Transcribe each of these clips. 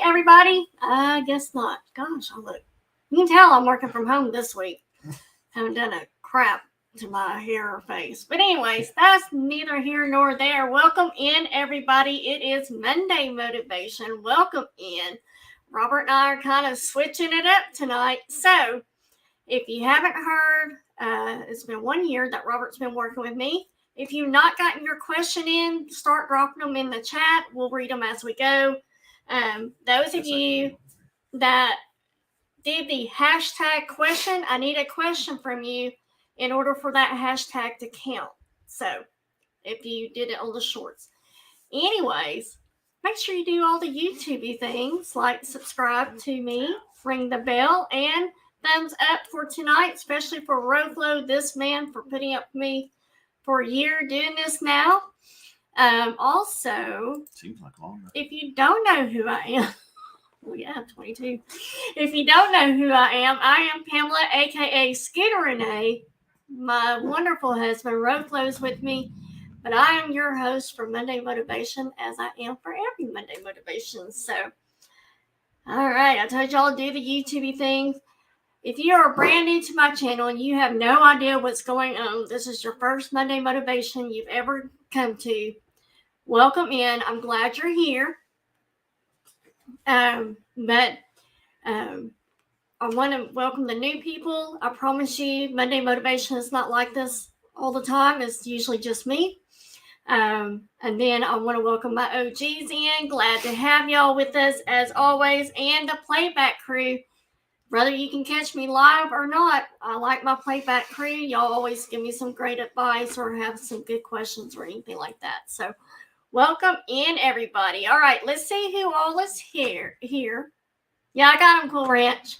everybody? I guess not. Gosh, you can tell I'm working from home this week. Haven't done a crap to my hair or face. But anyways, that's neither here nor there. Welcome in, everybody. It is Monday Motivation. Welcome in. Robert and I are kind of switching it up tonight. So, if you haven't heard, it's been 1 year that Robert's been working with me. If you've not gotten your question in, start dropping them in the chat. We'll read them as we go. Those of you that did the hashtag question, I need a question from you in order for that hashtag to count. So, if you did it on the shorts. Anyways, make sure you do all the YouTube things, like subscribe to me, ring the bell, and thumbs up for tonight, especially for Roflo, this man, for putting up with me for a year doing this now. Also, seems like longer. If you don't know who I am, well, yeah, 22. If you don't know who I am Pamela, aka Scooter Renee. My wonderful husband Roflo's with me, but I am your host for Monday Motivation, as I am for every Monday Motivation. So, all right, I told y'all to do the YouTube things. If you are brand new to my channel and you have no idea what's going on, this is your first Monday Motivation you've ever come to, welcome in. I'm glad you're here. But I want to welcome the new people. I promise you, Monday Motivation is not like this all the time. It's usually just me. And then I want to welcome my OGs in. Glad to have y'all with us as always, and the playback crew. Whether you can catch me live or not, I like my playback crew. Y'all always give me some great advice or have some good questions or anything like that. So, welcome in, everybody. All right, let's see who all is here. Yeah, I got him, Cool Ranch.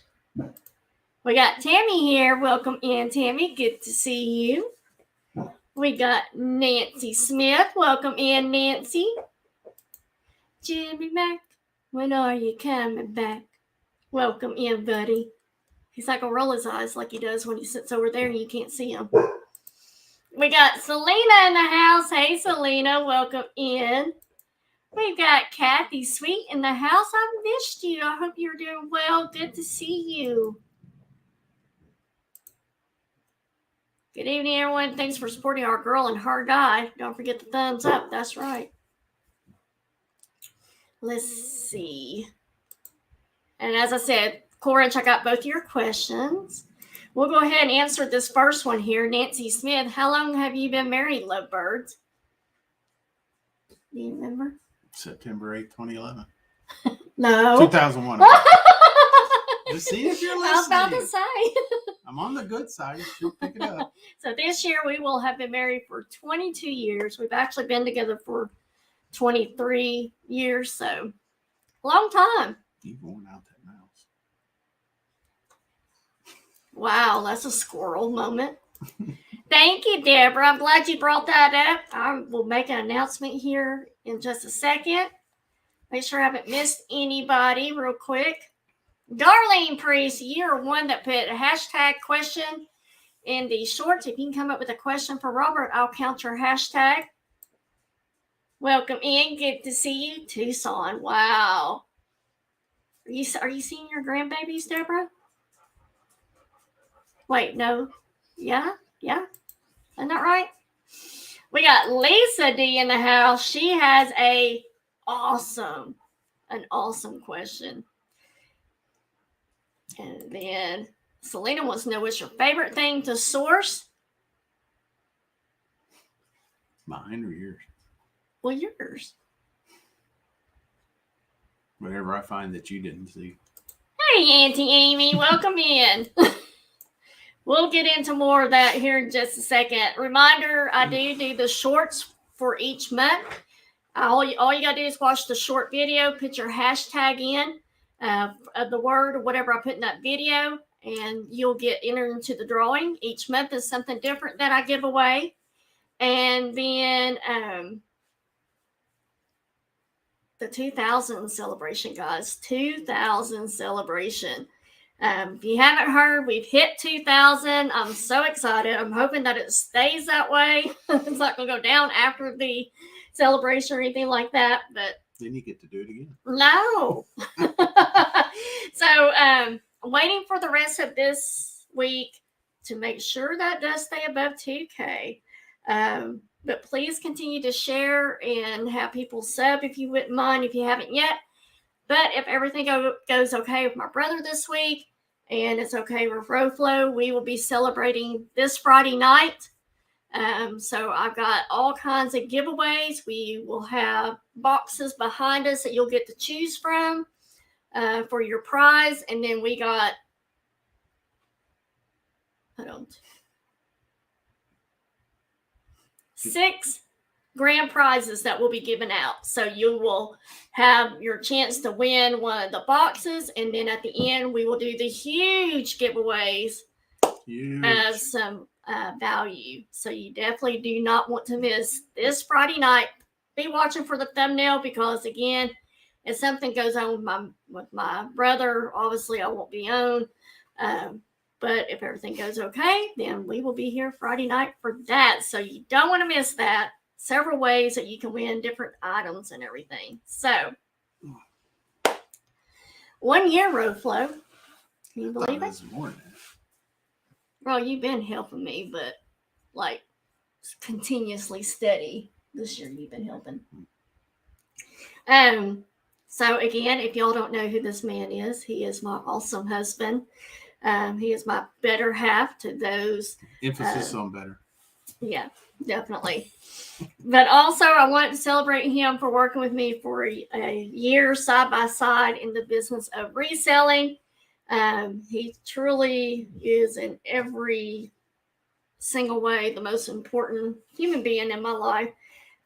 We got Tammy here. Welcome in, Tammy. Good to see you. We got Nancy Smith. Welcome in, Nancy. Jimmy Mac, when are you coming back? Welcome in, buddy. He's not going to roll his eyes like he does when he sits over there and you can't see him. We got Selena in the house. Hey, Selena. Welcome in. We've got Kathy Sweet in the house. I've missed you. I hope you're doing well. Good to see you. Good evening, everyone. Thanks for supporting our girl and her guy. Don't forget the thumbs up. That's right. Let's see. And as I said, Corinne, I got both your questions. We'll go ahead and answer this first one here. Nancy Smith, how long have you been married, lovebirds? Do you remember? September 8th, 2011. No. 2001. Just see if you're listening. I was about to say. I'm on the good side. She'll pick it up. So this year we will have been married for 22 years. We've actually been together for 23 years. So, long time. You've worn out that mouse. Wow, that's a squirrel moment. Thank you, Deborah. I'm glad you brought that up. I will make an announcement here in just a second. Make sure I haven't missed anybody real quick. Darlene Priest, you're one that put a hashtag question in the shorts. If you can come up with a question for Robert, I'll count your hashtag. Welcome in. Good to see you. Tucson. Wow. Are you seeing your grandbabies, Deborah? Wait, no. Yeah? Isn't that right? We got Lisa D in the house. She has an awesome question. And then Selena wants to know, what's your favorite thing to source? Mine or yours? Well, yours. Whatever I find that you didn't see. Hey, Auntie Amy, welcome in. We'll get into more of that here in just a second. Reminder, I do the shorts for each month. All you got to do is watch the short video, put your hashtag in of the word or whatever I put in that video, and you'll get entered into the drawing. Each month is something different that I give away. And then the 2000 celebration, guys. 2000 celebration. If you haven't heard, we've hit 2,000. I'm so excited. I'm hoping that it stays that way. It's not going to go down after the celebration or anything like that. But Then you get to do it again. No. So I'm waiting for the rest of this week to make sure that does stay above 2K. But please continue to share and have people sub if you wouldn't mind, if you haven't yet. But if everything goes okay with my brother this week and it's okay with RowFlow, we will be celebrating this Friday night. So I've got all kinds of giveaways. We will have boxes behind us that you'll get to choose from for your prize. And then we got, 6 grand prizes that will be given out. So you will have your chance to win one of the boxes. And then at the end, we will do the huge giveaways of some value. So you definitely do not want to miss this Friday night. Be watching for the thumbnail because, again, if something goes on with my brother, obviously I won't be on. But if everything goes okay, then we will be here Friday night for that. So you don't want to miss that. Several ways that you can win different items and everything. So, 1 year, RowFlow. Can you believe it? More than that. Well, you've been helping me, but like continuously steady this year you've been helping. So again, if y'all don't know who this man is, he is my awesome husband. He is my better half to those. Emphasis on better. Yeah, definitely. But also, I want to celebrate him for working with me for a year side by side in the business of reselling. He truly is in every single way the most important human being in my life.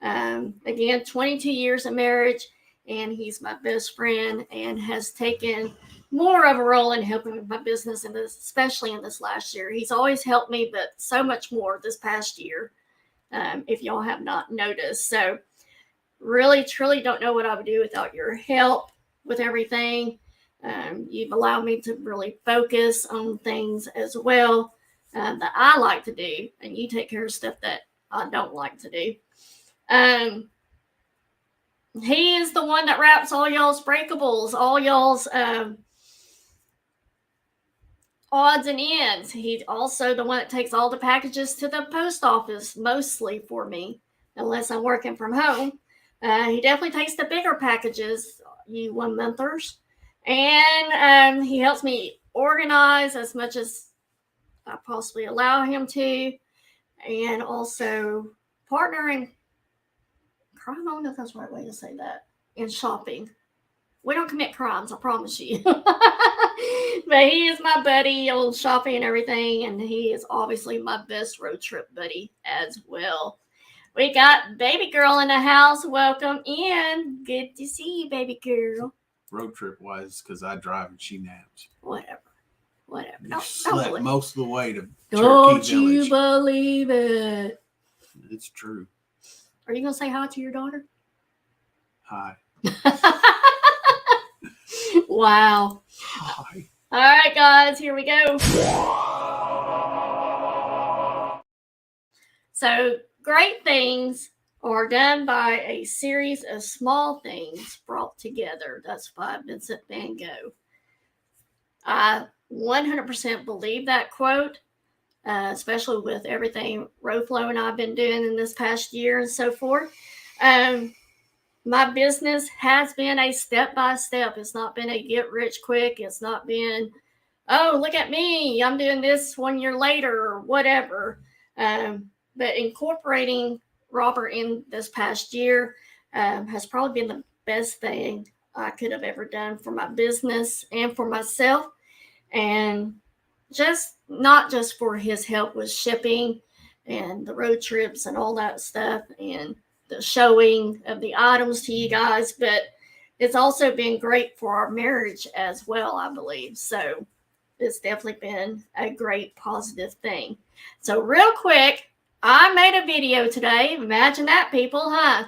Again, 22 years of marriage, and he's my best friend and has taken more of a role in helping with my business, and especially in this last year. He's always helped me, but so much more this past year, if y'all have not noticed. So really, truly don't know what I would do without your help with everything. You've allowed me to really focus on things as well that I like to do, and you take care of stuff that I don't like to do. He is the one that wraps all y'all's breakables, all y'all's odds and ends. He's also the one that takes all the packages to the post office, mostly for me, unless I'm working from home. He definitely takes the bigger packages, you 1-monthers. And he helps me organize as much as I possibly allow him to. And also partner in crime. I don't know if that's the right way to say that. In shopping. We don't commit crimes, I promise you. But he is my buddy on shopping and everything. And he is obviously my best road trip buddy as well. We got baby girl in the house. Welcome in. Good to see you, baby girl. Road trip wise, because I drive and she naps. Whatever. You slept most of the way to Don't Turkey Village. You believe it? It's true. Are you going to say hi to your daughter? Hi. Wow. Hi. All right, guys, here we go. So, great things are done by a series of small things brought together. That's by Vincent van Gogh. I 100% believe that quote, especially with everything RowFlow and I have been doing in this past year and so forth. My business has been a step-by-step. It's not been a get-rich-quick. It's not been, oh, look at me, I'm doing this 1 year later or whatever. But incorporating Robert in this past year has probably been the best thing I could have ever done for my business and for myself. And just not just for his help with shipping and the road trips and all that stuff and the showing of the items to you guys, but it's also been great for our marriage as well, I believe. So it's definitely been a great positive thing. So real quick, I made a video today. Imagine that, people, huh?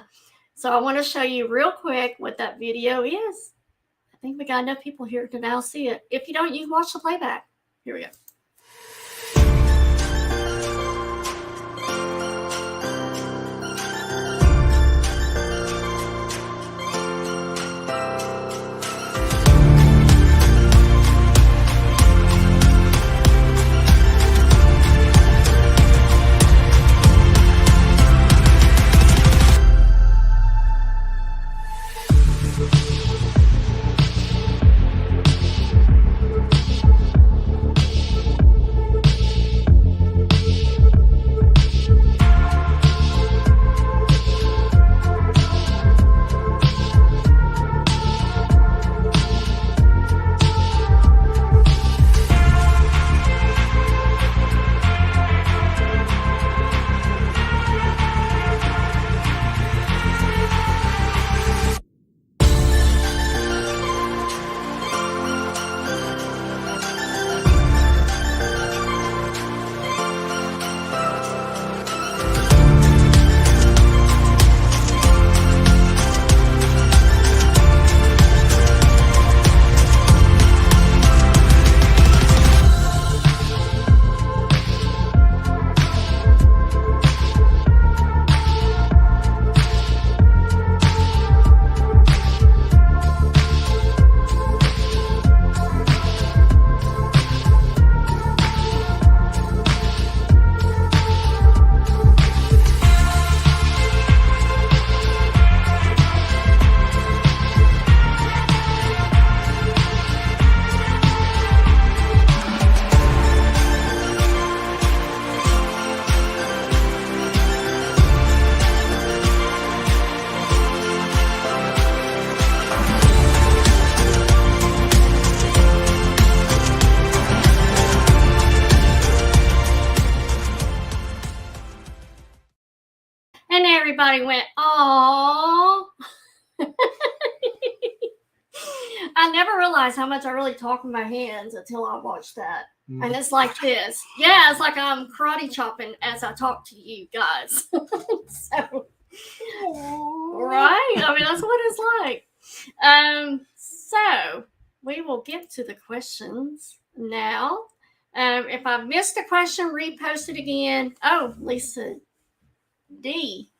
So I want to show you real quick what that video is. I think we got enough people here to now see it. If you don't, you can watch the playback. Here we go. everybody went, "Aww." I never realized how much I really talk with my hands until I watched that. And it's like this. Yeah, it's like I'm karate chopping as I talk to you guys. So, right? I mean, that's what it's like. So we will get to the questions now. If I missed a question, repost it again. Oh, Lisa D.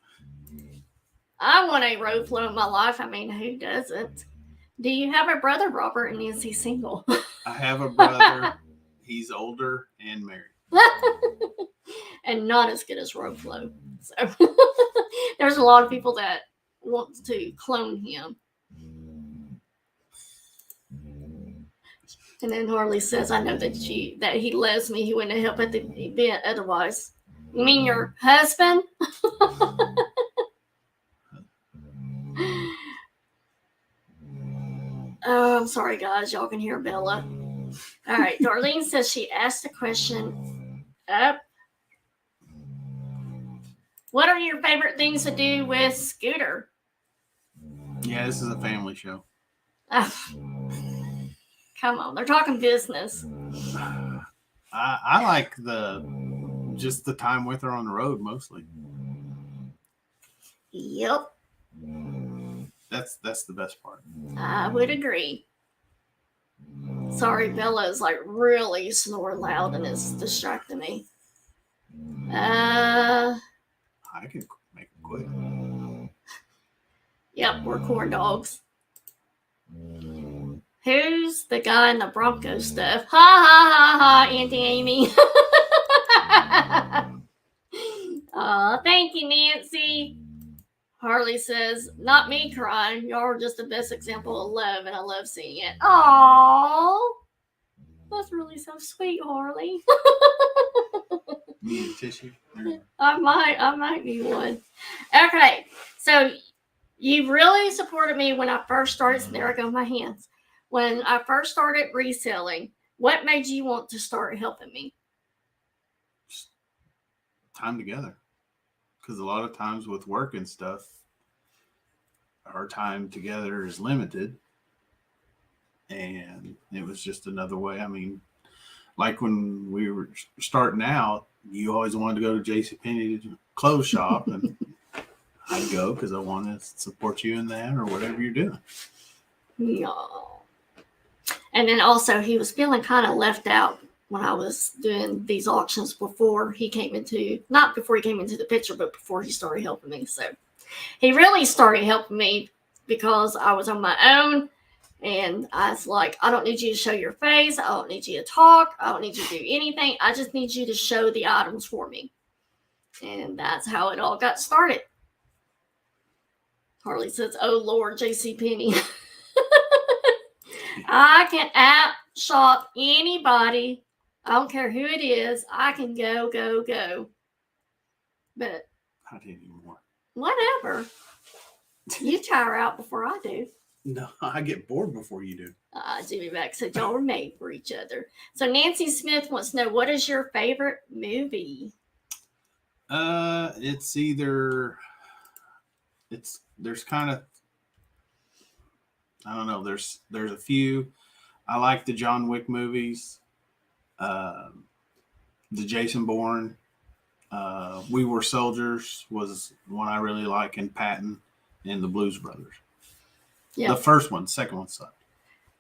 I want a road flow in my life. I mean, who doesn't? Do you have a brother, Robert, and is he single? I have a brother. He's older and married. And not as good as road flow. So there's a lot of people that want to clone him. And then Harley says, "I know that he loves me. He wouldn't help at the event otherwise." You mean your husband? Oh, I'm sorry, guys. Y'all can hear Bella. All right. Darlene says she asked a question. What are your favorite things to do with Scooter? Yeah, this is a family show. Come on. They're talking business. I like just the time with her on the road mostly. Yep. That's the best part. I would agree. Sorry, Bella is like really snoring loud and it's distracting me. I can make it quick. Yep, we're corn dogs. Who's the guy in the Bronco stuff? Ha ha ha ha, Auntie Amy. Oh, thank you, Nancy. Harley says, "Not me crying. Y'all are just the best example of love, and I love seeing it." Aww. That's really so sweet, Harley. Need a tissue? I might need one. Okay, so you really supported me when I first started. So there I go with my hands. When I first started reselling, what made you want to start helping me? Time together. Because a lot of times with work and stuff, our time together is limited. And it was just another way. I mean, like when we were starting out, you always wanted to go to JCPenney to clothes shop. And I'd go because I want to support you in that or whatever you're doing. No. And then also he was feeling kind of left out when I was doing these auctions before he came into, not before he came into the picture, but before he started helping me. So he really started helping me because I was on my own. And I was like, I don't need you to show your face. I don't need you to talk. I don't need you to do anything. I just need you to show the items for me. And that's how it all got started. Harley says, "Oh, Lord, JCPenney." I can app shop anybody. I don't care who it is. I can go. But not anymore. Whatever. You tire out before I do. No, I get bored before you do. Jimmy Mack said y'all were made for each other. So Nancy Smith wants to know, what is your favorite movie? It's either there's kind of, I don't know. There's a few. I like the John Wick movies, the Jason Bourne. We Were Soldiers was one I really like, and Patton and the Blues Brothers. Yep. The first one, second one sucked.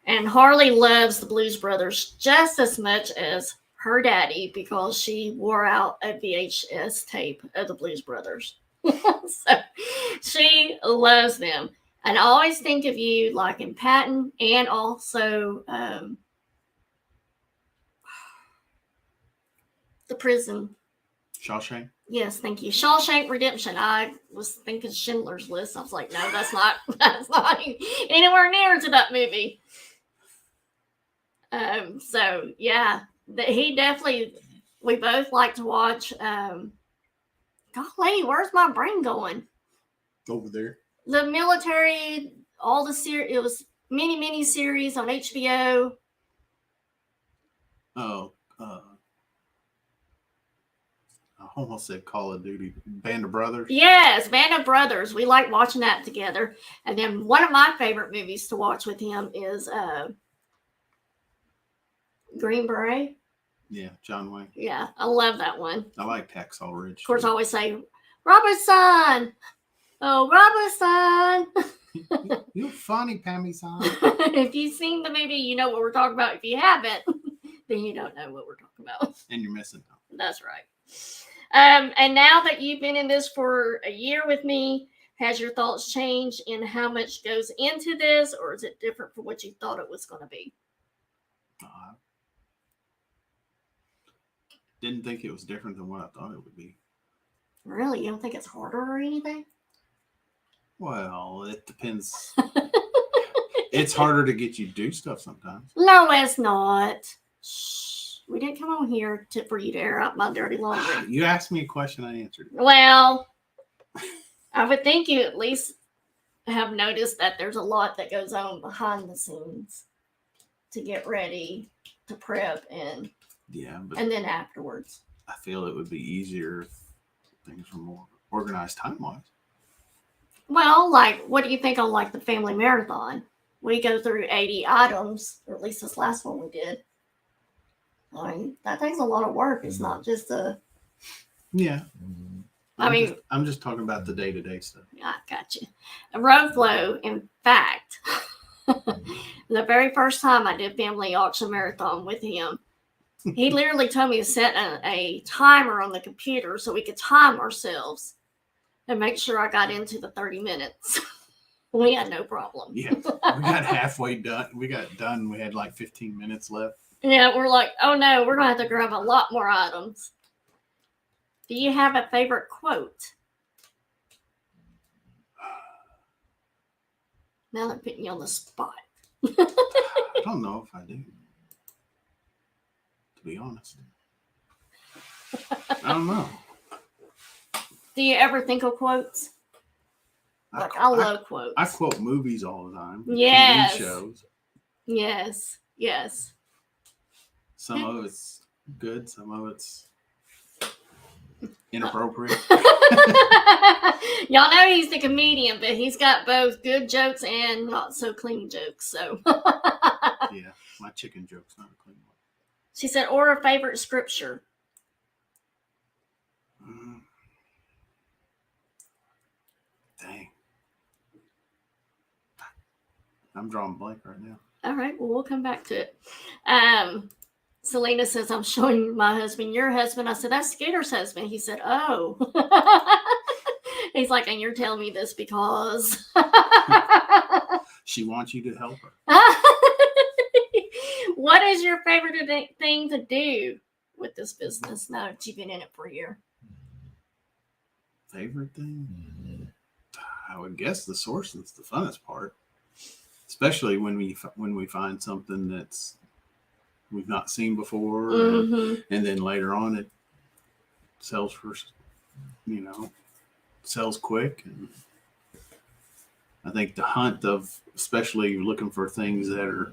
And Harley loves the Blues Brothers just as much as her daddy because she wore out a VHS tape of the Blues Brothers. So she loves them. And I always think of you like in Patton and also the prison. Shawshank? Yes, thank you. Shawshank Redemption. I was thinking Schindler's List. I was like, no, that's not anywhere near to that movie. So yeah, he definitely, we both like to watch. Golly, where's my brain going? Over there. The military, all the series. It was mini series on HBO. Oh, almost said Call of Duty. Band of Brothers. Yes, Band of Brothers. We like watching that together. And then one of my favorite movies to watch with him is Green Beret. Yeah, John Wayne. Yeah, I love that one. I like Hacksaw Ridge. Of course, I always say, Robertson! Oh, Robertson! You funny, Pammy-san. If you've seen the movie, you know what we're talking about. If you haven't, then you don't know what we're talking about. And you're missing out. That's right. And now that you've been in this for a year with me, has your thoughts changed in how much goes into this, or is it different from what you thought it was going to be? Didn't think it was different than what I thought it would be. Really? You don't think it's harder or anything? Well, it depends. It's harder to get you to do stuff sometimes. No, it's not. Shh. We didn't come on here for you to air out my dirty laundry. You asked me a question, I answered it. Well, I would think you at least have noticed that there's a lot that goes on behind the scenes to get ready, to prep, and then afterwards. I feel it would be easier if things were more organized time-wise. Well, like, what do you think on, like, the family marathon? We go through 80 items, or at least this last one we did. I mean, that takes a lot of work. It's not just a... Yeah. I'm just talking about the day-to-day stuff. I got you. A road flow, in fact, the very first time I did family auction marathon with him, he literally told me to set a timer on the computer so we could time ourselves and make sure I got into the 30 minutes. We had no problem. Yeah, we got halfway done. We got done. We had like 15 minutes left. Yeah, we're like, oh no, we're going to have to grab a lot more items. Do you have a favorite quote? Now they're putting you on the spot. I don't know if I do. To be honest. I don't know. Do you ever think of quotes? I love quotes. I quote movies all the time. Yes. TV shows. Yes. Yes. Some of it's good. Some of it's inappropriate. Y'all know he's the comedian, but he's got both good jokes and not so clean jokes. So yeah, my chicken joke's not a clean one. She said, or a favorite scripture. Dang. I'm drawing blank right now. All right, well, we'll come back to it. Selena says, I'm showing my husband your husband. I said, that's Skeeter's husband. He said, oh. He's like, and you're telling me this because... She wants you to help her. What is your favorite thing to do with this business now that you've been in it for a year? Favorite thing? I would guess the sourcing's the funnest part. Especially when we find something that's we've not seen before, and then later on it sells for, sells quick. And I think the hunt of, especially looking for things that are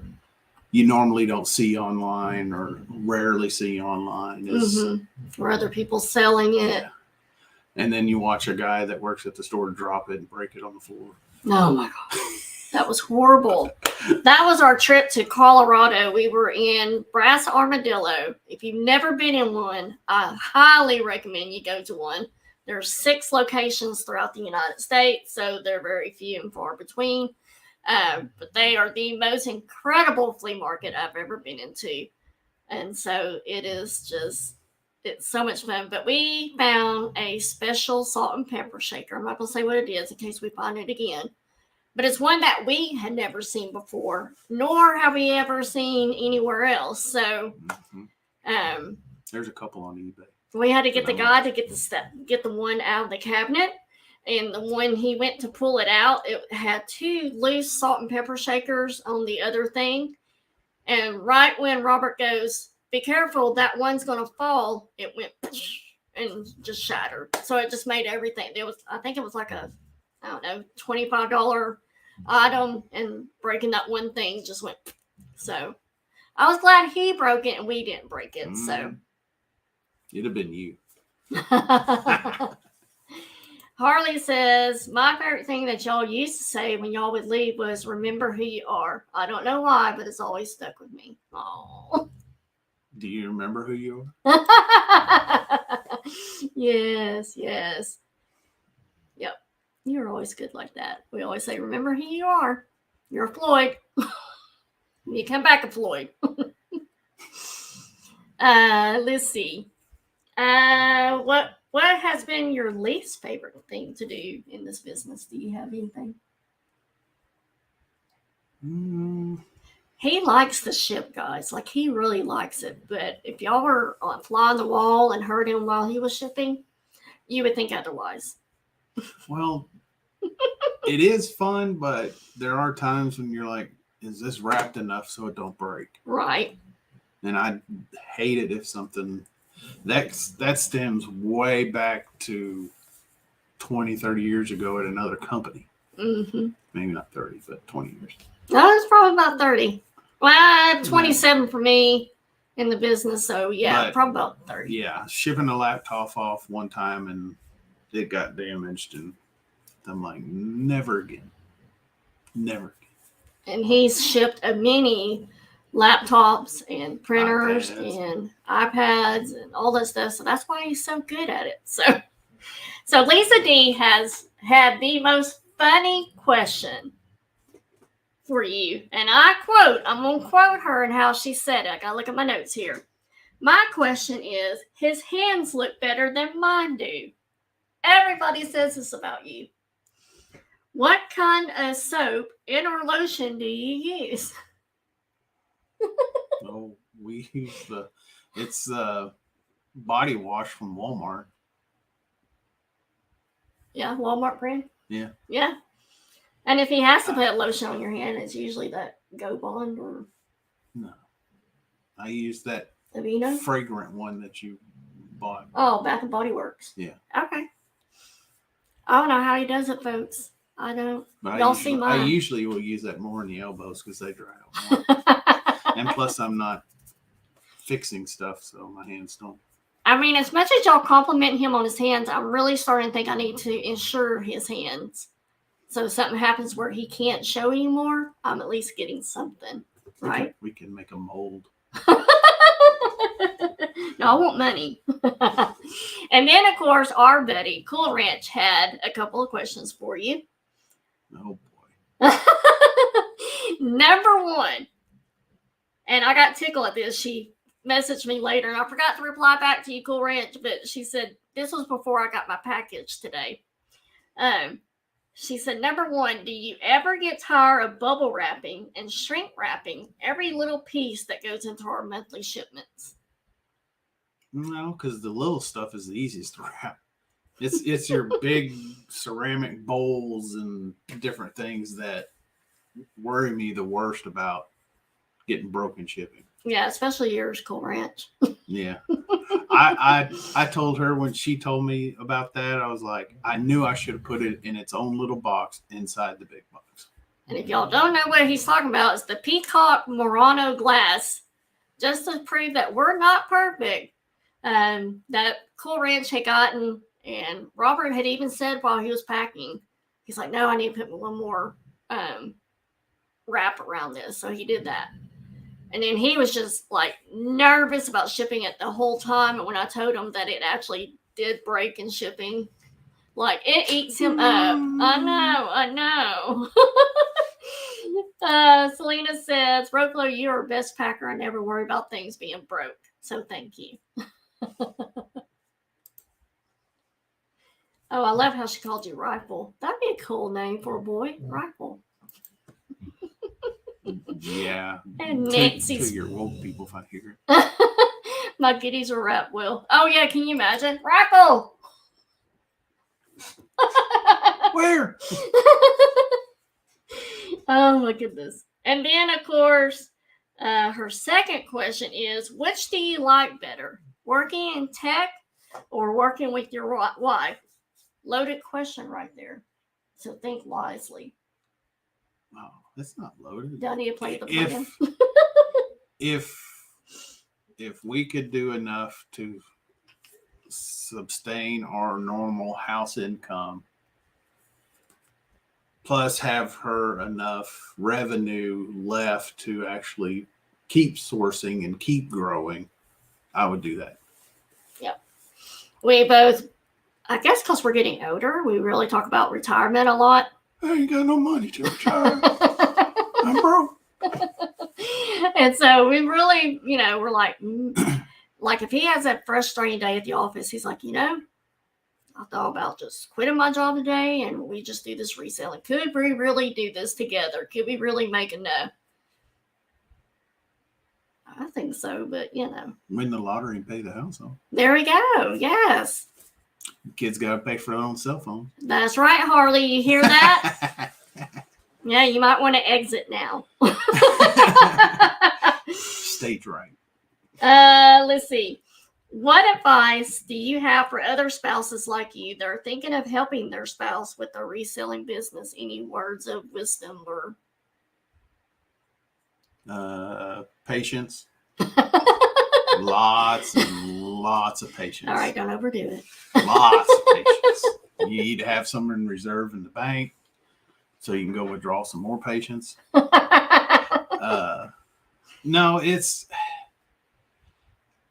you normally don't see online or rarely see online, is or other people selling it. Yeah. And then you watch a guy that works at the store drop it and break it on the floor. Oh my God. That was horrible. That was our trip to Colorado. We were in Brass Armadillo. If you've never been in one, I highly recommend you go to one. There's 6 locations throughout the United States, so they're very few and far between. But they are the most incredible flea market I've ever been into. And so it is just, it's so much fun. But we found a special salt and pepper shaker. I'm not going to say what it is in case we find it again. But it's one that we had never seen before, nor have we ever seen anywhere else. So there's a couple on eBay. We had to get the guy to get the one out of the cabinet. And when he went to pull it out, it had 2 loose salt and pepper shakers on the other thing. And right when Robert goes, be careful, that one's going to fall, it went and just shattered. So it just made everything. I think it was like a, I don't know, $25 item, and breaking that one thing just went. So I was glad he broke it and we didn't break it. So it'd have been you. Harley says, my favorite thing that y'all used to say when y'all would leave was, remember who you are. I don't know why, but it's always stuck with me. Oh. Do you remember who you are? Yes. Yep. You're always good like that. We always say, remember who you are. You're Floyd. You come back a Floyd. Let's see. What has been your least favorite thing to do in this business? Do you have anything? He likes the ship, guys. Like, he really likes it. But if y'all were on fly on the wall and heard him while he was shipping, you would think otherwise. Well, it is fun, but there are times when you're like, is this wrapped enough so it don't break? Right. And I hate it if something that stems way back to 20, 30 years ago at another company. Mm-hmm. Maybe not 30, but 20 years. No, it's probably about 30. Well, 27 for me in the business. So, yeah, but, probably about 30. Yeah, shipping a laptop off one time and it got damaged. And I'm like, never again. Never again. And he's shipped a many laptops and printers and iPads and all that stuff. So that's why he's so good at it. So Lisa D has had the most funny question for you. And I'm going to quote her and how she said it. I got to look at my notes here. My question is, his hands look better than mine do. Everybody says this about you. What kind of soap and or lotion do you use? Oh, we use it's body wash from Walmart. Yeah, Walmart brand? Yeah. Yeah. And if he has to put lotion on your hand, it's usually that Go Bond or... No. I use that Aveeno? Fragrant one that you bought. Oh, Bath and Body Works. Yeah. Okay. I don't know how he does it, folks. I don't. But y'all see mine. I usually will use that more in the elbows because they dry out more. And plus, I'm not fixing stuff, so my hands don't. I mean, as much as y'all compliment him on his hands, I'm really starting to think I need to insure his hands. So if something happens where he can't show anymore, I'm at least getting something, right? We can make a mold. No, I want money. And then, of course, our buddy, Cool Ranch, had a couple of questions for you. Oh, boy. Number one, and I got tickled at this. She messaged me later, and I forgot to reply back to you, Cool Ranch, but she said, this was before I got my package today. She said, number one, do you ever get tired of bubble wrapping and shrink wrapping every little piece that goes into our monthly shipments? No, because the little stuff is the easiest to wrap. It's your big ceramic bowls and different things that worry me the worst about getting broken shipping. Yeah, especially yours, Cool Ranch. Yeah. I told her when she told me about that, I was like, I knew I should have put it in its own little box inside the big box. And if y'all don't know what he's talking about, it's the Peacock Murano glass. Just to prove that we're not perfect. That Cool Ranch had gotten, and Robert had even said while he was packing, he's like, no, I need to put one more wrap around this. So he did that. And then he was just like nervous about shipping it the whole time. And when I told him that it actually did break in shipping, like it eats him up. I know. Selena says, Roclo, you're our best packer. I never worry about things being broke. So thank you. Oh, I love how she called you Rifle. That'd be a cool name for a boy. Rifle. Yeah. And Nancy's. To your woke people if I hear it. My goodies are wrapped well. Oh, yeah. Can you imagine? Rifle! Where? Oh, my goodness. And then, of course, her second question is, which do you like better? Working in tech or working with your wife? Loaded question right there. So think wisely. Oh, that's not loaded. Do I need to play the plugin? If we could do enough to sustain our normal house income, plus have her enough revenue left to actually keep sourcing and keep growing, I would do that. Yep. We both, I guess because we're getting older, we really talk about retirement a lot. I ain't got no money to retire. I'm broke. And so we really, we're like, like if he has that frustrating day at the office, he's like, I thought about just quitting my job today and we just do this reselling. Could we really do this together? Could we really make enough? I think so, but Win the lottery and pay the house off. There we go. Yes. Kids got to pay for their own cell phone. That's right, Harley. You hear that? Yeah, you might want to exit now. Stage right. Let's see. What advice do you have for other spouses like you that are thinking of helping their spouse with their reselling business? Any words of wisdom or patience? Lots and lots of patience. All right, don't overdo it. Lots of patience. You need to have some in reserve in the bank so you can go withdraw some more patience. No, it's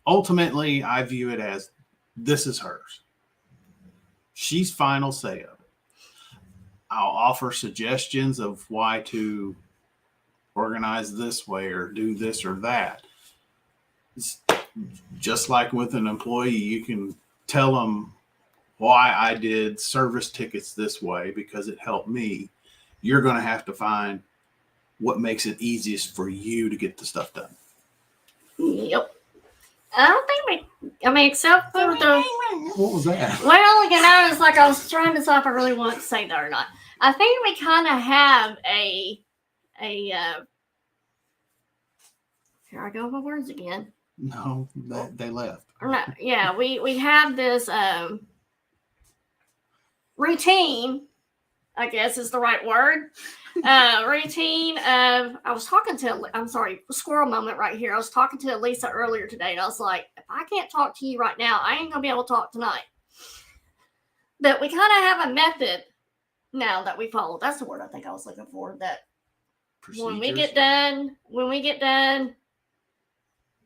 ultimately, I view it as this is hers. She's final say of it. I'll offer suggestions of why to organize this way or do this or that. It's just like with an employee, you can tell them why I did service tickets this way because it helped me. You're going to have to find what makes it easiest for you to get the stuff done. Yep. I don't think except for the... What was that? Well, it's like I was trying to decide if I really want to say that or not. I think we kind of have a here I go with my words again. No, they left. No, yeah, we have this routine, I guess is the right word. Routine of, squirrel moment right here. I was talking to Lisa earlier today and I was like, if I can't talk to you right now, I ain't gonna be able to talk tonight. But we kind of have a method now that we follow. That's the word I think I was looking for. That Procedures. when we get done,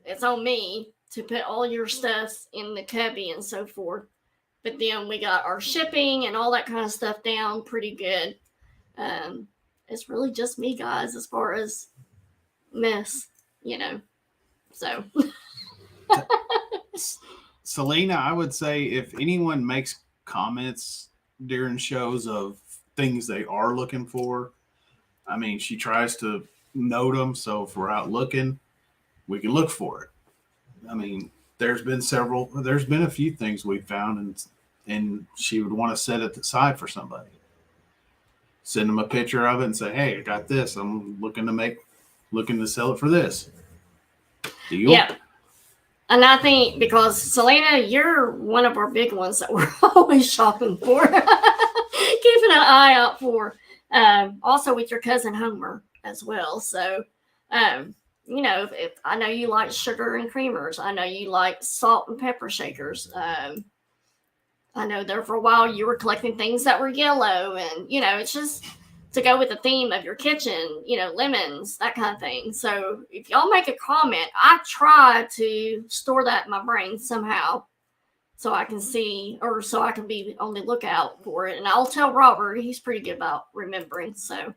it's on me to put all your stuff in the cubby and so forth. But then we got our shipping and all that kind of stuff down pretty good. It's really just me, guys, as far as mess, so. Selena, I would say if anyone makes comments during shows of things they are looking for, I mean, she tries to note them. So if we're out looking, we can look for it. I mean, there's been a few things we found and she would want to set it aside for somebody. Send them a picture of it and say, hey, I got this. I'm looking to sell it for this. Deal? Yeah. And I think because Selena, you're one of our big ones that we're always shopping for, keeping an eye out for. Also with your cousin Homer as well. So, if I know you like sugar and creamers, I know you like salt and pepper shakers. I know there for a while you were collecting things that were yellow and, it's just to go with the theme of your kitchen, lemons, that kind of thing. So if y'all make a comment, I try to store that in my brain somehow so I can see or so I can be on the lookout for it. And I'll tell Robert, he's pretty good about remembering. So, hey,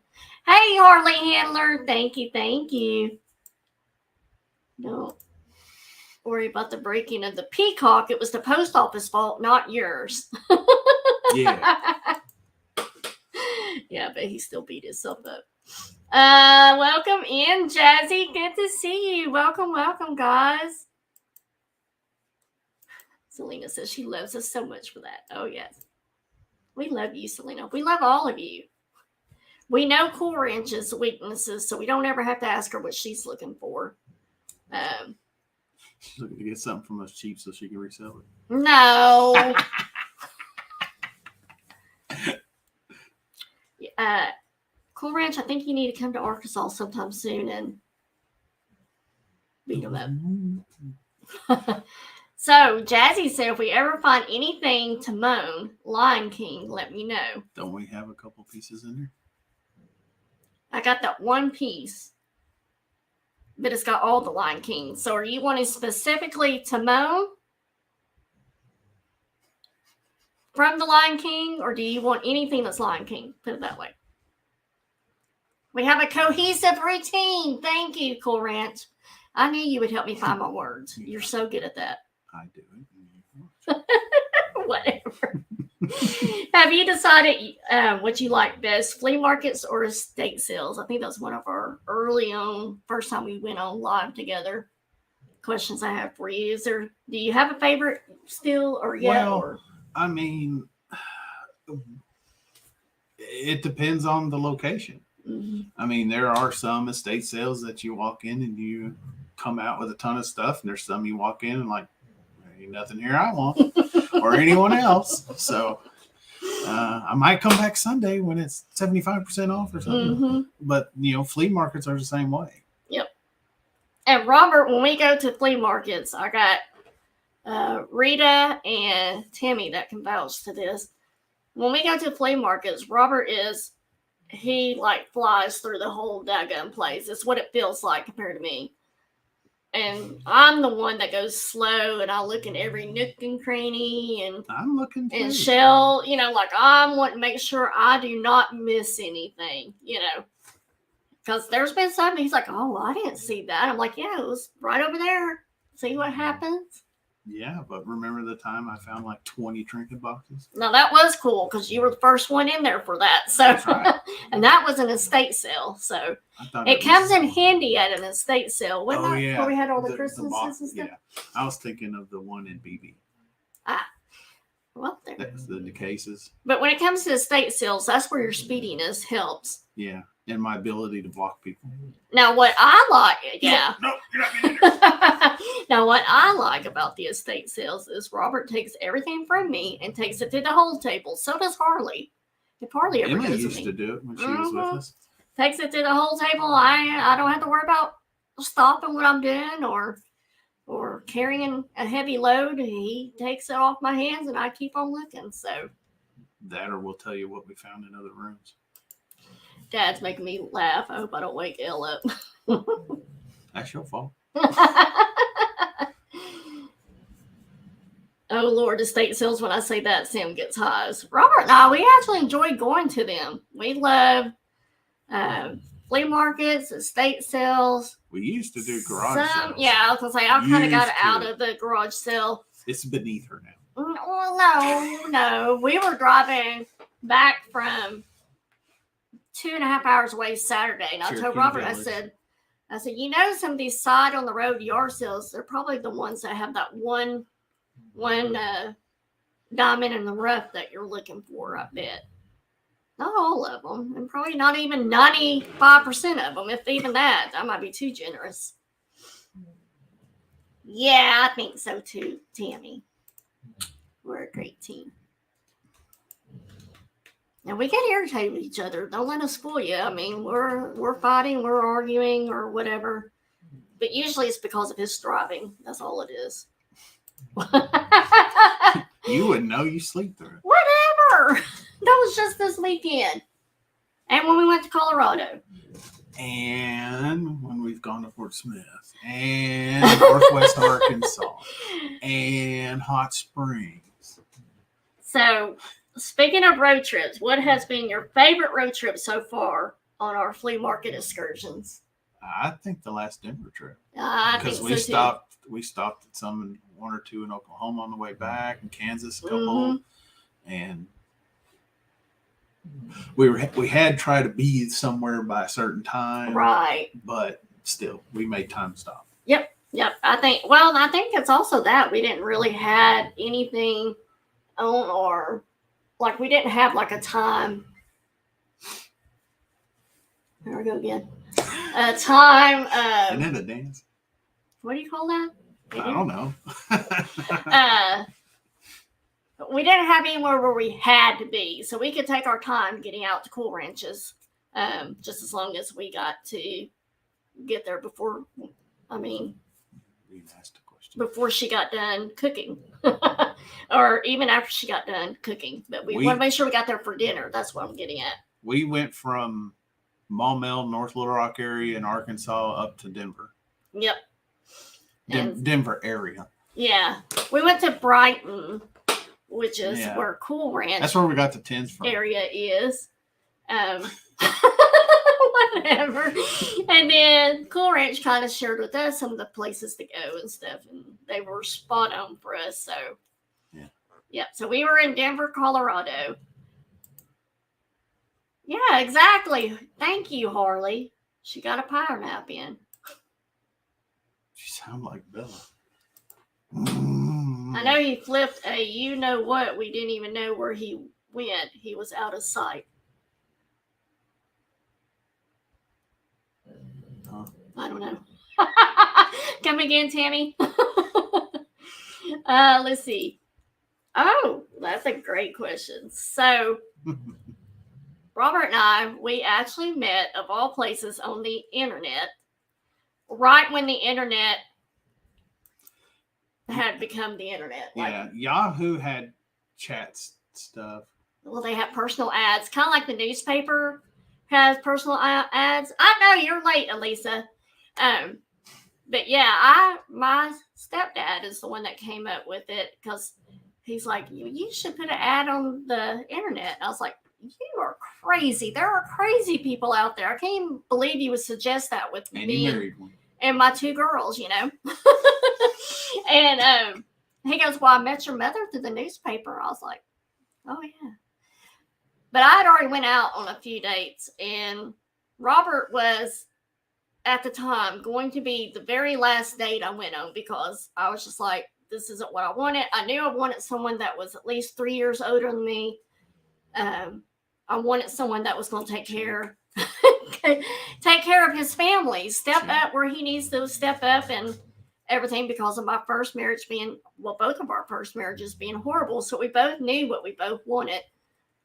Harley Handler, thank you. Don't worry about the breaking of the peacock. It was the post office fault, not yours. Yeah. Yeah, but he still beat himself up. Welcome in, Jazzy. Good to see you. Welcome, guys. Selena says she loves us so much for that. Oh, yes. We love you, Selena. We love all of you. We know Cool Ranch's weaknesses, so we don't ever have to ask her what she's looking for. She's looking to get something from us cheap so she can resell it. No. Cool Ranch, I think you need to come to Arkansas sometime soon and beat them up. So Jazzy said, if we ever find anything to moan, Lion King, let me know. Don't we have a couple pieces in there? I got that one piece, but it's got all the Lion King. So are you wanting specifically to moan from the Lion King, or do you want anything that's Lion King? Put it that way. We have a cohesive routine. Thank you, Cool Ranch. I knew you would help me find my words. You're so good at that. I do it. Whatever. Have you decided what you like best, flea markets or estate sales? I think that's one of our early on, first time we went on live together. Questions I have for you. Do you have a favorite still or yet? Well, I mean, it depends on the location. Mm-hmm. I mean, there are some estate sales that you walk in and you come out with a ton of stuff, and there's some you walk in and like, there ain't nothing here I want or anyone else. So I might come back Sunday when it's 75% off or something. Mm-hmm. But, flea markets are the same way. Yep. And Robert, when we go to flea markets, I got Rita and Tammy that can vouch to this. When we go to flea markets, Robert he flies through the whole daggone place. It's what it feels like compared to me. And I'm the one that goes slow, and I look in every nook and cranny, and I'm looking too. And shell, I'm wanting to make sure I do not miss anything, because there's been some, he's like, oh, I didn't see that. I'm like, yeah, it was right over there. See what happens? Yeah, but remember the time I found like 20 trinket boxes? No, that was cool because you were the first one in there for that. So, that's right. And that was an estate sale. So it comes in handy at an estate sale. Yeah. Where we had all the Christmases and stuff? Yeah. I was thinking of the one in BB. Well, that's the cases. But when it comes to estate sales, that's where your speediness helps. Yeah. And my ability to block people. Now, what I like, yeah. No, you're not getting there. Now, what I like about the estate sales is Robert takes everything from me and takes it to the whole table. So does Harley. If Harley ever Emily goes used with to me. do it when she was with us. Takes it to the whole table. I don't have to worry about stopping what I'm doing or carrying a heavy load. He takes it off my hands and I keep on looking. So that, or we'll tell you what we found in other rooms. Dad's making me laugh. I hope I don't wake Elle up. That's your fault. Oh, Lord, estate sales, when I say that, Sam gets highs. Robert and I, we actually enjoy going to them. We love flea markets, estate sales. We used to do garage sales. Yeah, I was going to say, I kind of got out of the garage sale. It's beneath her now. Well, no. We were driving back from 2.5 hours away Saturday, and I told Robert, I said, some of these side on the road yard sales, they're probably the ones that have that one diamond in the rough that you're looking for, I bet. Not all of them, and probably not even 95% of them, if even that. I might be too generous. Yeah, I think so too, Tammy. We're a great team. And we get irritated with each other. Don't let us fool you. I mean, we're fighting, we're arguing, or whatever. But usually it's because of his striving. That's all it is. You wouldn't know. You sleep through it. Whatever. That was just this weekend. And when we went to Colorado. And when we've gone to Fort Smith. And Northwest Arkansas. And Hot Springs. So, speaking of road trips, what has been your favorite road trip so far on our flea market excursions? I think the last Denver trip. Because we stopped at one or two in Oklahoma on the way back, and Kansas a couple, and we had tried to be somewhere by a certain time, right? But still, we made time to stop. Yep. I think it's also that we didn't really have anything on our. Like, we didn't have like a time. There we go again. A time. Isn't it a dance? What do you call that? I don't know. We didn't have anywhere where we had to be. So we could take our time getting out to Cool Ranches. Just as long as we got to get there before. I mean. You asked a question. before she got done cooking. Or even after she got done cooking. But we want to make sure we got there for dinner. That's what I'm getting at. We went from Maumelle, North Little Rock area in Arkansas up to Denver. Yep. Denver area. Yeah. We went to Brighton, which is where Cool Ranch. That's where we got the tins from. Area is. Whatever. And then Cool Ranch kind of shared with us some of the places to go and stuff, and they were spot on for us. So, yeah. So we were in Denver, Colorado. Yeah, exactly. Thank you, Harley. She got a power nap in. She sounds like Bella. I know he flipped a you know what. We didn't even know where he went. He was out of sight. I don't know. Come again, Tammy. Let's see. Oh, that's a great question. So, Robert and I, we actually met, of all places, on the internet, right when the internet had become the internet. Yeah, Yahoo had chats stuff. Well, they have personal ads, kind of like the newspaper has personal ads. I know you're late, Elisa. But yeah, my stepdad is the one that came up with it because he's like, you should put an ad on the internet. I was like, you are crazy. There are crazy people out there. I can't even believe you would suggest that with me and my two girls, you know. And he goes, well, I met your mother through the newspaper. I was like, oh yeah. But I had already went out on a few dates, and Robert was at the time going to be the very last date I went on because I was just like, this isn't what I wanted. I knew I wanted someone that was at least 3 years older than me. I wanted someone that was going to take care of his family, step up where he needs to step up and everything, because of my first marriage both of our first marriages being horrible. So we both knew what we both wanted.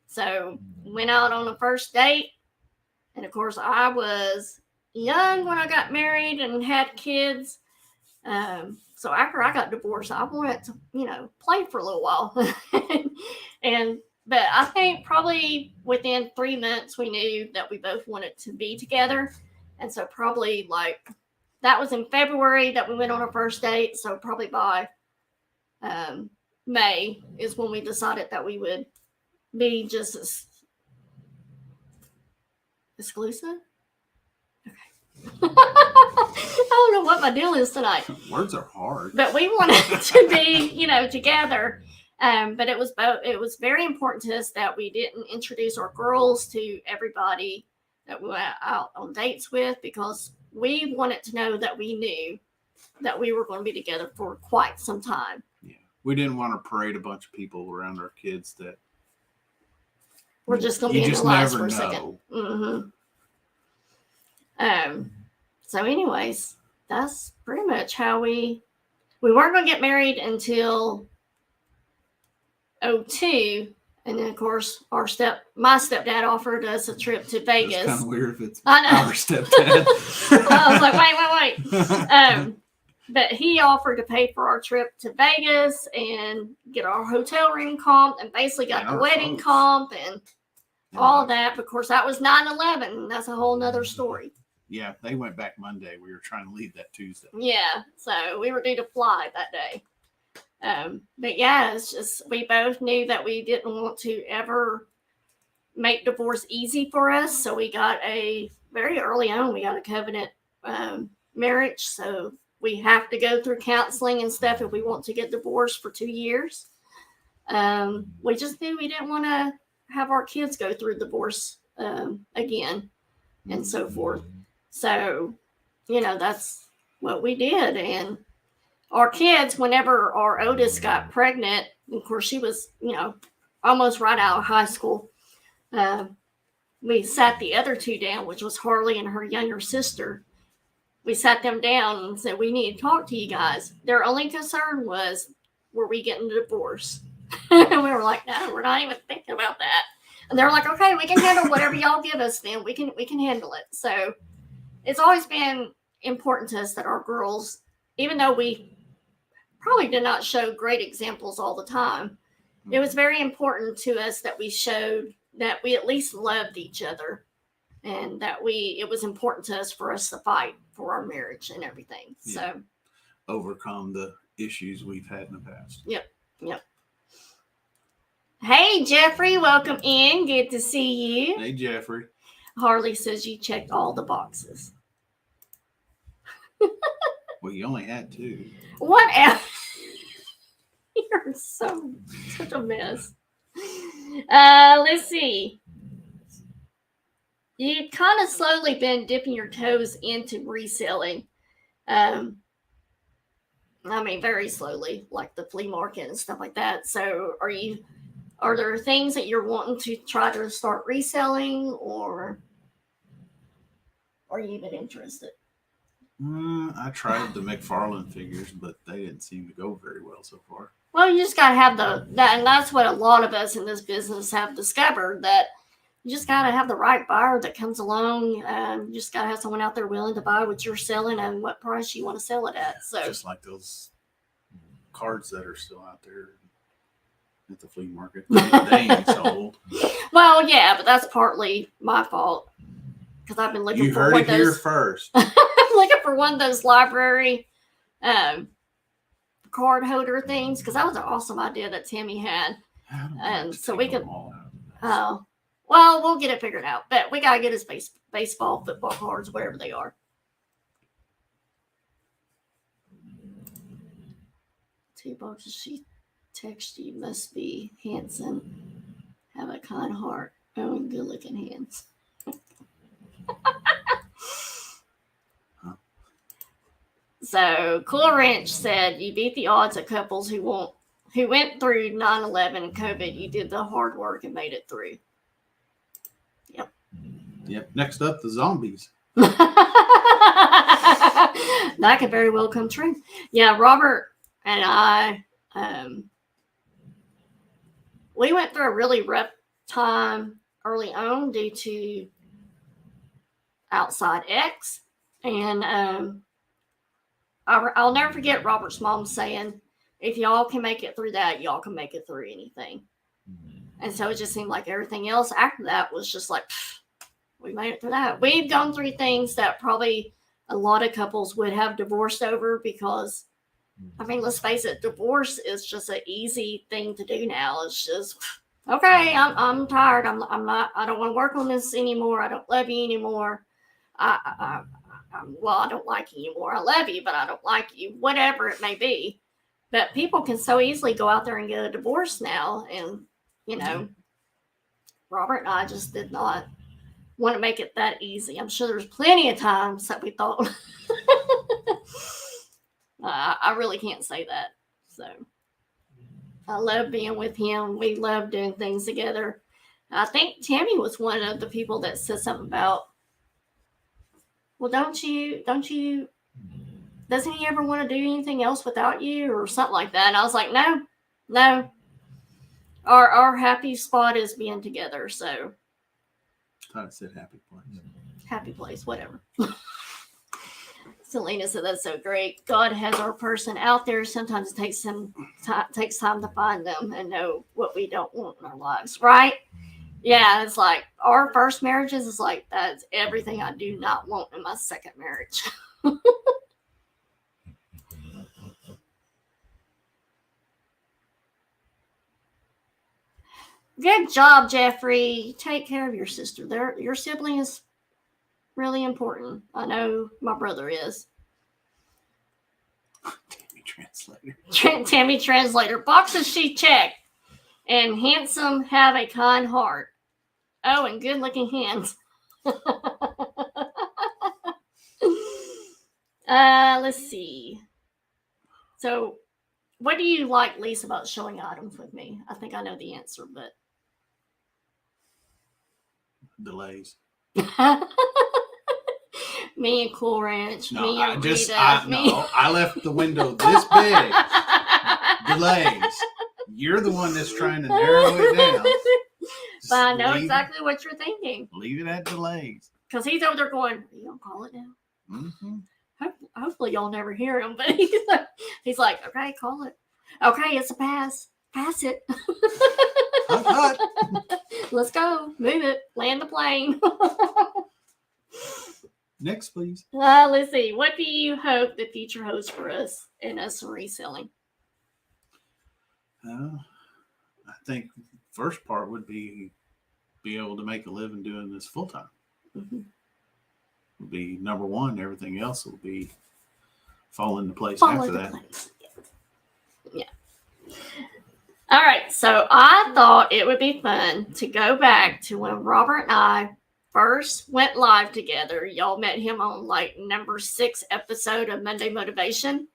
So went out on a first date. And of course, I was young when I got married and had kids. So after I got divorced, I wanted to, play for a little while. But I think probably within 3 months, we knew that we both wanted to be together. And so probably that was in February that we went on our first date. So probably by May is when we decided that we would be just exclusive. Okay. I don't know what my deal is tonight. Words are hard. But we wanted to be, together. But it was very important to us that we didn't introduce our girls to everybody that we went out on dates with, because we wanted to know that we knew that we were going to be together for quite some time. Yeah. We didn't want to parade a bunch of people around our kids that we're just going to be in their lives for a second. Mm-hmm. So anyways, that's pretty much how we weren't going to get married until 2002. And then, of course, my stepdad offered us a trip to Vegas. It's kind of weird if it's our stepdad. I was like, wait. But he offered to pay for our trip to Vegas and get our hotel room comp, and basically got the wedding comp and all of that. But of course, that was 9/11. That's a whole nother story. Yeah, they went back Monday. We were trying to leave that Tuesday. Yeah, so we were due to fly that day. But yeah, it's just, we both knew that we didn't want to ever make divorce easy for us. So we got very early on, we got a covenant marriage. So we have to go through counseling and stuff if we want to get divorced for 2 years. We just knew we didn't want to have our kids go through divorce again and so forth. So, that's what we did. And our kids, whenever our oldest got pregnant, of course, she was, almost right out of high school. We sat the other two down, which was Harley and her younger sister. We sat them down and said, we need to talk to you guys. Their only concern was, were we getting a divorce? And we were like, no, we're not even thinking about that. And they're like, okay, we can handle whatever y'all give us then. We can handle it. So it's always been important to us that our girls, even though we probably did not show great examples all the time. It was very important to us that we showed that we at least loved each other, and that it was important to us for us to fight for our marriage and everything. Yeah. So overcome the issues we've had in the past. Yep. Hey, Jeffrey, welcome in. Good to see you. Hey, Jeffrey. Harley says you checked all the boxes. Well, you only had 2. What else? You're such a mess. Let's see. You've kind of slowly been dipping your toes into reselling. I mean, very slowly, like the flea market and stuff like that. So are there things that you're wanting to try to start reselling, or are you even interested? I tried the McFarlane figures, but they didn't seem to go very well so far. Well, you just got to have that, and that's what a lot of us in this business have discovered, that you just got to have the right buyer that comes along. You just got to have someone out there willing to buy what you're selling and what price you want to sell it at. So just like those cards that are still out there at the flea market, they ain't sold. Well, yeah, but that's partly my fault, because I've been looking You for heard one it of here those. first. Looking for one of those library card holder things, because that was an awesome idea that Tammy had. And so we could. Oh, well, we'll get it figured out. But we gotta get his baseball, football cards, wherever they are. 2 boxes. She texted you. Must be handsome. Have a kind heart. Oh, and good looking hands. So, Cool Ranch said you beat the odds of couples who went through 9/11 and COVID. You did the hard work and made it through. Yep. Next up, the zombies. That could very well come true. Yeah, Robert and I, we went through a really rough time early on due to outside X, and I'll never forget Robert's mom saying, if y'all can make it through that, y'all can make it through anything. And so it just seemed like everything else after that was just like, we made it through that. We've gone through things that probably a lot of couples would have divorced over, because, I mean, let's face it, divorce is just an easy thing to do now. It's just, okay, I'm tired. I don't want to work on this anymore. I don't love you anymore. I don't like you anymore. I love you, but I don't like you, whatever it may be. But people can so easily go out there and get a divorce now. And, Robert and I just did not want to make it that easy. I'm sure there's plenty of times that we thought, I really can't say that. So I love being with him. We love doing things together. I think Tammy was one of the people that said something about, well, doesn't he ever want to do anything else without you, or something like that? And I was like, no. Our happy spot is being together. So I thought it said happy place. Happy place, whatever. Selena said that's so great. God has our person out there. Sometimes it takes time to find them and know what we don't want in our lives, right? Yeah, it's like our first marriages is like, that's everything I do not want in my second marriage. Good job, Jeffrey. Take care of your sister. Your sibling is really important. I know my brother is. Tammy Translator. Tammy Translator. Boxes she checked. And handsome, have a kind heart. Oh, and good looking hands. Let's see. So, what do you like least about showing items with me? I think I know the answer, but Delays. Me and Cool Ranch. No, me and Rita. I left the window this big. Delays. You're the one that's trying to narrow it down. But I know exactly what you're thinking. Leave it at delays. Because he's over there going, are you going to call it now? Mm-hmm. hopefully y'all never hear him, but he's like, okay, call it. Okay, it's a pass. Pass it. Hot. Let's go. Move it. Land the plane. Next, please. Let's see. What do you hope the future holds for us and us reselling? I think first part would be able to make a living doing this full time. Mm-hmm. Would be number one. Everything else will be fall into place after that. Yeah. All right. So I thought it would be fun to go back to when Robert and I first went live together. Y'all met him on like number 6 episode of Monday Motivation.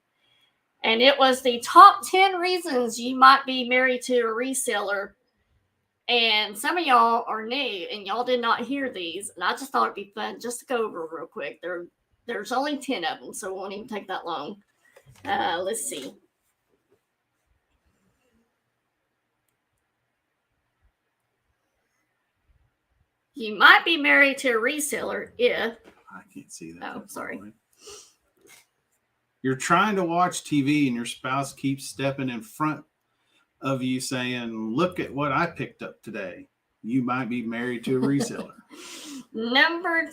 And it was the top 10 reasons you might be married to a reseller. And some of y'all are new and y'all did not hear these. And I just thought it'd be fun just to go over real quick. There's only 10 of them, so it won't even take that long. Let's see. You might be married to a reseller if... I can't see that. Oh, sorry. You're trying to watch TV and your spouse keeps stepping in front of you saying, look at what I picked up today. You might be married to a reseller. Number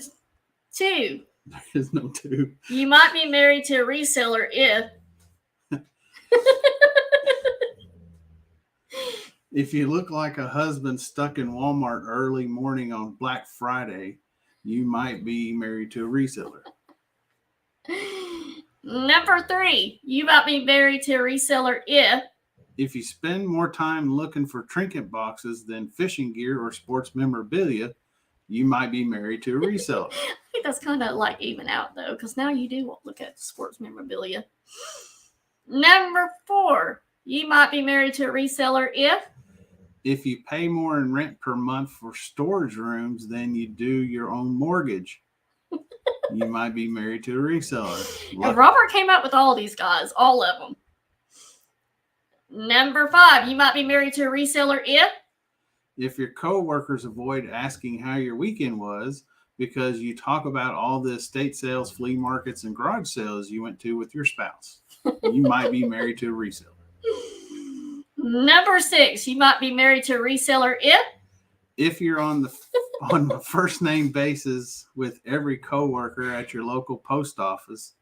2. There is no 2. You might be married to a reseller if... If you look like a husband stuck in Walmart early morning on Black Friday, you might be married to a reseller. Number 3, you might be married to a reseller if you spend more time looking for trinket boxes than fishing gear or sports memorabilia, you might be married to a reseller. I think that's kind of like even out though, because now you do look at sports memorabilia. Number 4, you might be married to a reseller if you pay more in rent per month for storage rooms than you do your own mortgage. You might be married to a reseller. And Robert came up with all these guys, all of them. Number 5, you might be married to a reseller if your coworkers avoid asking how your weekend was because you talk about all the estate sales, flea markets, and garage sales you went to with your spouse. You might be married to a reseller. Number 6, you might be married to a reseller if you're on the first name basis with every coworker at your local post office,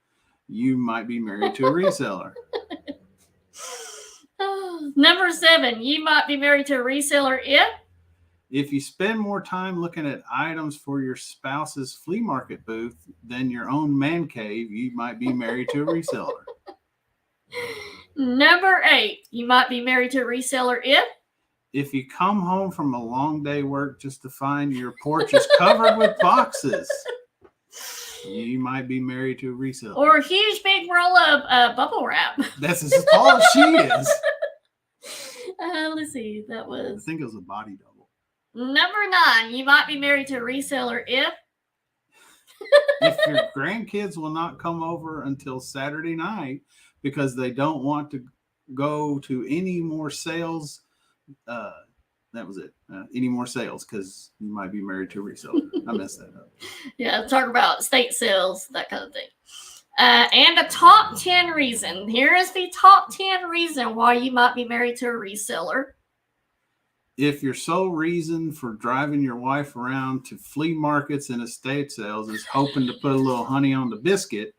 you might be married to a reseller. Number 7, you might be married to a reseller if you spend more time looking at items for your spouse's flea market booth than your own man cave, you might be married to a reseller. Number 8, you might be married to a reseller if you come home from a long day work just to find your porch is covered with boxes, you might be married to a reseller. Or a huge big roll of bubble wrap. That's as tall as she is. Let's see. That was... I think it was a body double. Number 9, you might be married to a reseller if your grandkids will not come over until Saturday night because they don't want to go to any more sales. That was it. Any more sales because you might be married to a reseller. I messed that up. Yeah, talk about estate sales, that kind of thing. And a top 10 reason. Here is the top 10 reason why you might be married to a reseller. If your sole reason for driving your wife around to flea markets and estate sales is hoping to put a little honey on the biscuit,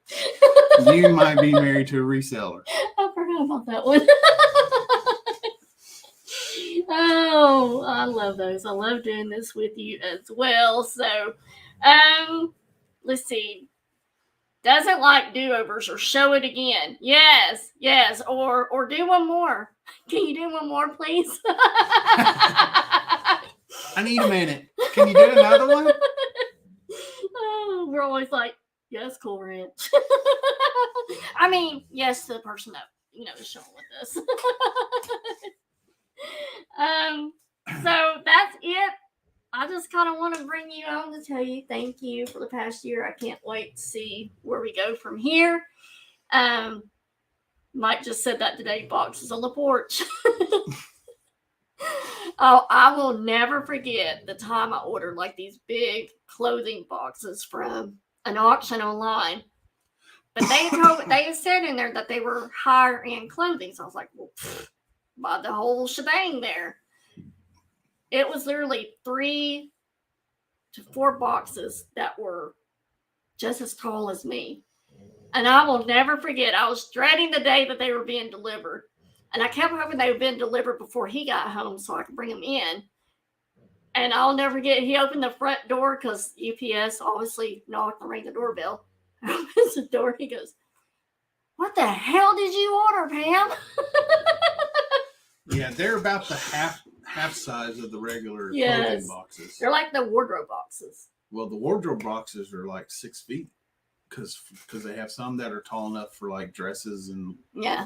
you might be married to a reseller. I forgot about that one. Oh, I love those. I love doing this with you as well. So, let's see. Doesn't like do-overs or show it again. Yes. Or do one more. Can you do one more, please? I need a minute. Can you do another one? Oh, we're always like, yes, Cool Ranch. I mean, yes to the person that, is showing with us. So that's it. I just kind of want to bring you on to tell you thank you for the past year. I can't wait to see where we go from here. Mike just said that today, boxes on the porch. Oh, I will never forget the time I ordered like these big clothing boxes from an auction online. But they had said in there that they were higher end clothing. So I was like, well, buy the whole shebang there. It was literally 3 to 4 boxes that were just as tall as me. And I will never forget, I was dreading the day that they were being delivered. And I kept hoping they would been delivered before he got home so I could bring them in. And I'll never forget, he opened the front door because UPS obviously knocked and rang the doorbell. Opens the door, he goes, "What the hell did you order, Pam?" Yeah, they're about the half size of the regular clothing boxes. They're like the wardrobe boxes. Well, the wardrobe boxes are like 6 feet because they have some that are tall enough for like dresses and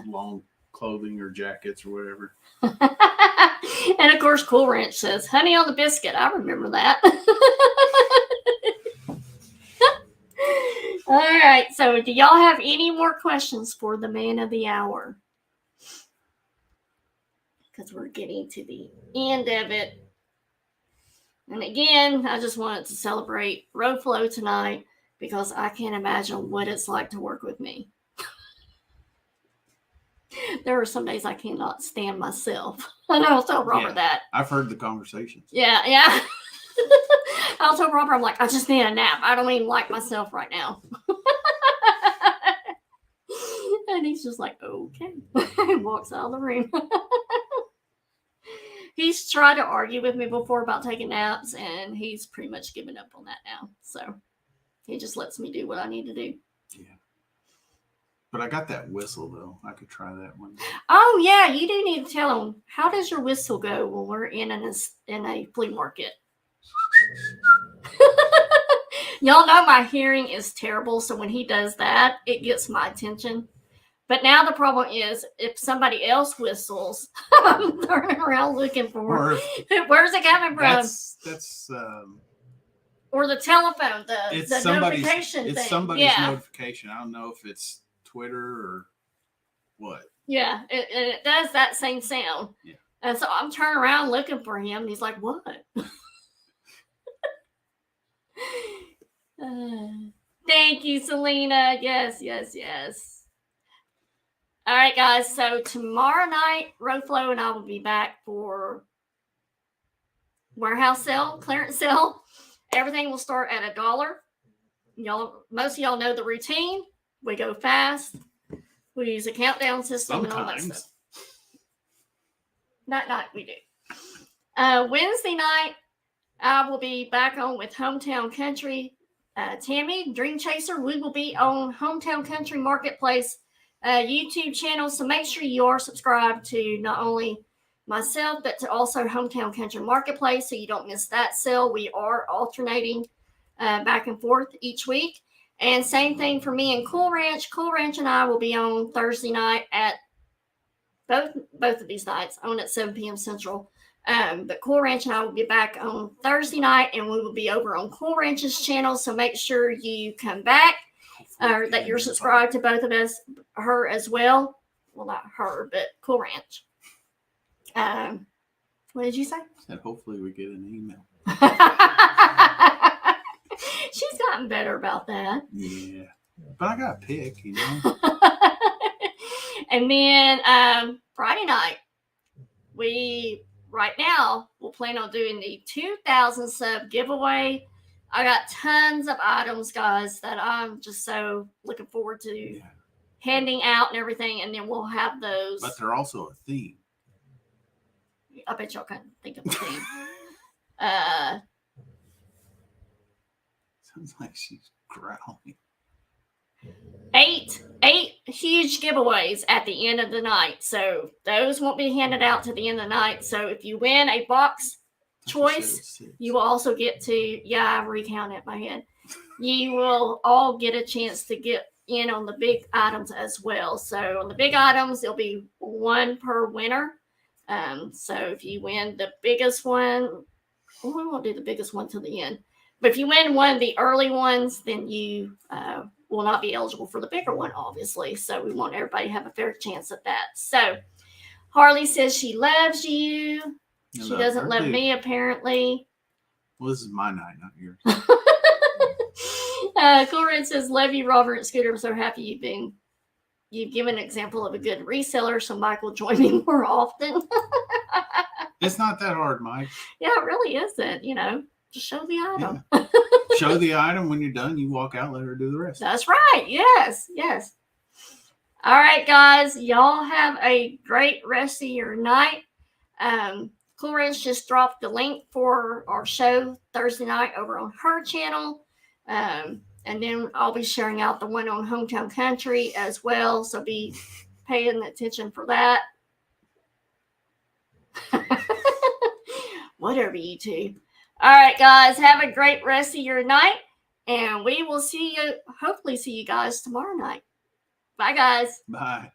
long clothing or jackets or whatever. And of course, Cool Ranch says, "Honey on the biscuit." I remember that. All right. So, do y'all have any more questions for the man of the hour? Because we're getting to the end of it. And again, I just wanted to celebrate Road Flow tonight because I can't imagine what it's like to work with me. There are some days I cannot stand myself. And I'll tell Robert that. I've heard the conversations. Yeah. I'll tell Robert, I'm like, I just need a nap. I don't even like myself right now. And he's just like, okay. And walks out of the room. He's tried to argue with me before about taking naps, and he's pretty much given up on that now. So he just lets me do what I need to do. Yeah. But I got that whistle, though. I could try that one. Oh, yeah. You do need to tell him, how does your whistle go when we're in a flea market? Y'all know my hearing is terrible, so when he does that, it gets my attention. But now the problem is, if somebody else whistles, I'm turning around looking for where's it coming from? That's or the telephone, the notification thing. It's somebody's notification. I don't know if it's Twitter or what. Yeah, it does that same sound. Yeah. And so I'm turning around looking for him, and he's like, "What?" Thank you, Selena. Yes. All right, guys. So tomorrow night, Road Flow and I will be back for warehouse sale, clearance sale. Everything will start at $1. Most of y'all know the routine. We go fast. We use a countdown system and all that stuff. Not we do. Wednesday night, I will be back on with Hometown Country. Tammy, Dream Chaser, we will be on Hometown Country Marketplace YouTube channel. So make sure you are subscribed to not only myself, but to also Hometown Country Marketplace so you don't miss that sale. We are alternating back and forth each week. And same thing for me and Cool Ranch. Cool Ranch and I will be on Thursday night at both of these nights on at 7 p.m. Central. But Cool Ranch and I will be back on Thursday night, and we will be over on Cool Ranch's channel. So make sure you come back, or that you're subscribed to both of us, her as well. Well, not her, but Cool Ranch. What did you say? I said hopefully we get an email. She's gotten better about that. Yeah, but I got to pick, you know. And then Friday night, right now, we'll plan on doing the 2,000 sub giveaway. I got tons of items, guys, that I'm just so looking forward to handing out and everything. And then we'll have those. But they're also a theme. I bet y'all can think of a theme. Sounds like she's growling. 8 huge giveaways at the end of the night. So those won't be handed out to the end of the night. So if you win a box choice, you will also get to, I recounted in my head. You will all get a chance to get in on the big items as well. So on the big items, there'll be one per winner. So if you win the biggest one, we won't do the biggest one till the end. But if you win one of the early ones, then you will not be eligible for the bigger one, obviously. So we want everybody to have a fair chance at that. So Harley says she loves you. She doesn't love me, apparently. Well, this is my night, not yours. Cool Red says, love you, Robert and Scooter. I'm so happy you've given an example of a good reseller, so Mike will join me more often. It's not that hard, Mike. Yeah, it really isn't. Just show the item. Yeah. Show the item. When you're done, you walk out, let her do the rest. That's right. Yes. All right, guys. Y'all have a great rest of your night. Cool Ranch just dropped the link for our show Thursday night over on her channel. And then I'll be sharing out the one on Hometown Country as well. So be paying attention for that. Whatever, you two. All right, guys. Have a great rest of your night. And we will hopefully see you guys tomorrow night. Bye, guys. Bye.